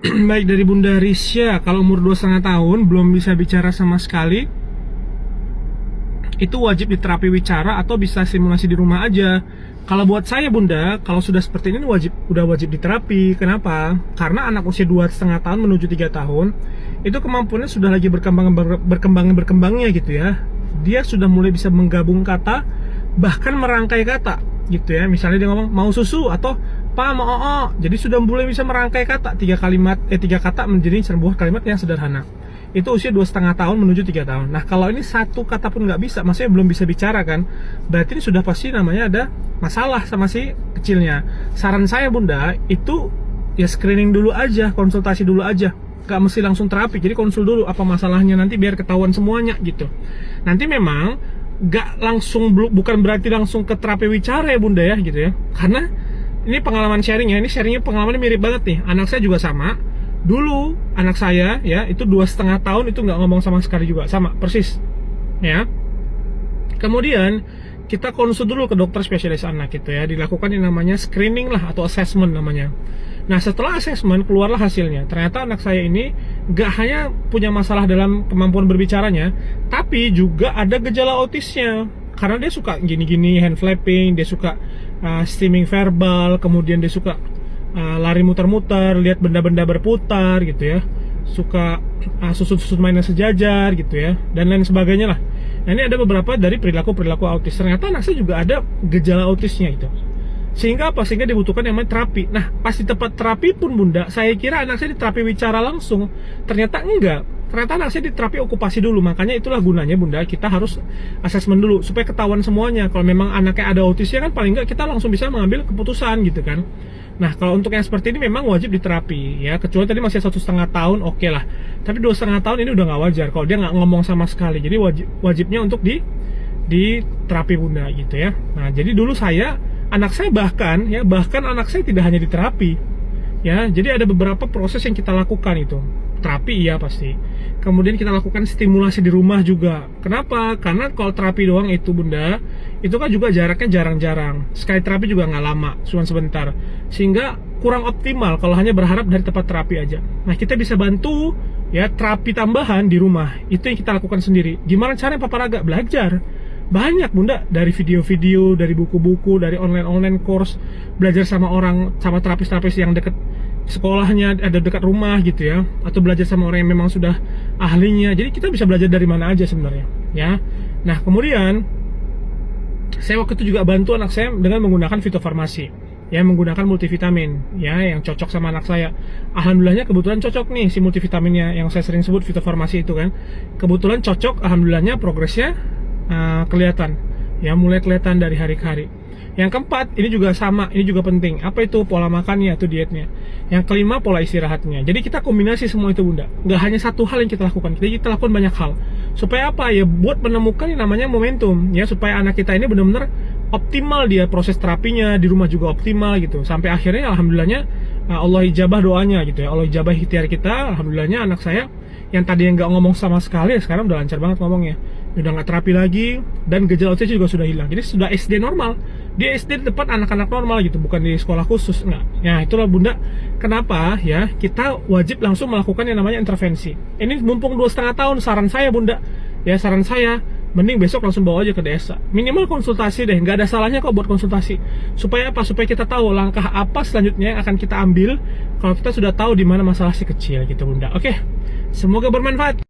Baik, dari Bunda Risya, kalau umur 2,5 tahun belum bisa bicara sama sekali, itu wajib diterapi wicara atau bisa simulasi di rumah aja. Kalau buat saya Bunda, kalau sudah seperti ini udah wajib diterapi. Kenapa? Karena anak usia 2,5 tahun menuju 3 tahun itu kemampuannya sudah lagi berkembangnya gitu ya. Dia sudah mulai bisa menggabung kata, bahkan merangkai kata gitu ya. Misalnya dia ngomong mau susu atau pa mau oo, jadi sudah mulai bisa merangkai kata, tiga kata menjadi sebuah kalimat yang sederhana. Itu usia 2,5 tahun menuju 3 tahun. Nah, kalau ini satu kata pun nggak bisa, maksudnya belum bisa bicara kan, berarti ini sudah pasti namanya ada masalah sama si kecilnya. Saran saya Bunda, itu ya screening dulu aja, konsultasi dulu aja, nggak mesti langsung terapi. Jadi konsul dulu apa masalahnya, nanti biar ketahuan semuanya gitu. Nanti memang nggak langsung, bukan berarti langsung ke terapi wicara ya Bunda ya gitu ya, karena ini pengalaman sharing ya, ini sharingnya pengalamannya mirip banget nih. Anak saya juga sama. Dulu anak saya ya itu 2,5 tahun itu nggak ngomong sama sekali juga, sama persis ya. Kemudian kita konsul dulu ke dokter spesialis anak gitu ya, dilakukan yang namanya screening lah atau assessment namanya. Nah, setelah assessment keluarlah hasilnya. Ternyata anak saya ini nggak hanya punya masalah dalam kemampuan berbicaranya, tapi juga ada gejala autisnya. Karena dia suka gini-gini, hand flapping, dia suka stimming verbal, kemudian dia suka lari muter-muter, lihat benda-benda berputar gitu ya, suka susut-susut mainan sejajar gitu ya, dan lain sebagainya lah. Nah, ini ada beberapa dari perilaku-perilaku autis. Ternyata anak saya juga ada gejala autisnya itu. Sehingga apa? Sehingga dibutuhkan yang namanya terapi. Nah, pas di tempat terapi pun Bunda, saya kira anak saya diterapi wicara langsung. Ternyata enggak. Ternyata anak saya diterapi okupasi dulu. Makanya itulah gunanya Bunda, kita harus asesmen dulu supaya ketahuan semuanya. Kalau memang anaknya ada autisnya kan paling enggak kita langsung bisa mengambil keputusan gitu kan. Nah, kalau untuk yang seperti ini memang wajib diterapi ya. Kecuali tadi masih 1,5 tahun, oke lah. Tapi 2,5 tahun ini udah nggak wajar kalau dia nggak ngomong sama sekali. Jadi wajibnya untuk di terapi Bunda gitu ya. Nah, jadi dulu anak saya bahkan anak saya tidak hanya diterapi ya, jadi ada beberapa proses yang kita lakukan itu. Terapi iya pasti, kemudian kita lakukan stimulasi di rumah juga. Kenapa? Karena kalau terapi doang itu Bunda, itu kan juga jaraknya jarang-jarang, sekali terapi juga nggak lama, cuma sebentar, sehingga kurang optimal kalau hanya berharap dari tempat terapi aja. Nah, kita bisa bantu ya terapi tambahan di rumah, itu yang kita lakukan sendiri. Gimana caranya Papa Raga? Belajar banyak Bunda, dari video-video, dari buku-buku, dari online course, belajar sama terapis-terapis yang deket sekolahnya, ada dekat rumah gitu ya, atau belajar sama orang yang memang sudah ahlinya. Jadi kita bisa belajar dari mana aja sebenarnya ya. Nah, kemudian saya waktu itu juga bantu anak saya dengan menggunakan fitofarmasi ya, menggunakan multivitamin ya yang cocok sama anak saya. Alhamdulillahnya kebetulan cocok nih si multivitaminnya yang saya sering sebut fitofarmasi itu kan. Kebetulan cocok, alhamdulillahnya progresnya kelihatan ya, mulai kelihatan dari hari ke hari. Yang keempat, ini juga sama, ini juga penting. Apa itu? Pola makannya atau dietnya. Yang kelima, pola istirahatnya. Jadi kita kombinasi semua itu Bunda, nggak hanya satu hal yang kita lakukan, kita lakukan banyak hal. Supaya apa ya? Buat menemukan yang namanya momentum ya, supaya anak kita ini benar-benar optimal, dia proses terapinya di rumah juga optimal gitu, sampai akhirnya alhamdulillahnya Allah ijabah doanya gitu ya, Allah ijabah ikhtiar kita. Alhamdulillahnya anak saya yang tadi yang nggak ngomong sama sekali, sekarang udah lancar banget ngomongnya, udah nggak terapi lagi, dan gejala autisnya juga sudah hilang. Jadi sudah SD normal, dia SD di depan anak-anak normal gitu, bukan di sekolah khusus enggak. Ya itulah Bunda, kenapa ya kita wajib langsung melakukan yang namanya intervensi. Ini mumpung 2,5 tahun, saran saya Bunda ya, saran saya mending besok langsung bawa aja ke desa, minimal konsultasi deh, nggak ada salahnya kok buat konsultasi. Supaya apa? Supaya kita tahu langkah apa selanjutnya yang akan kita ambil kalau kita sudah tahu di mana masalah si kecil gitu Bunda. Oke, semoga bermanfaat.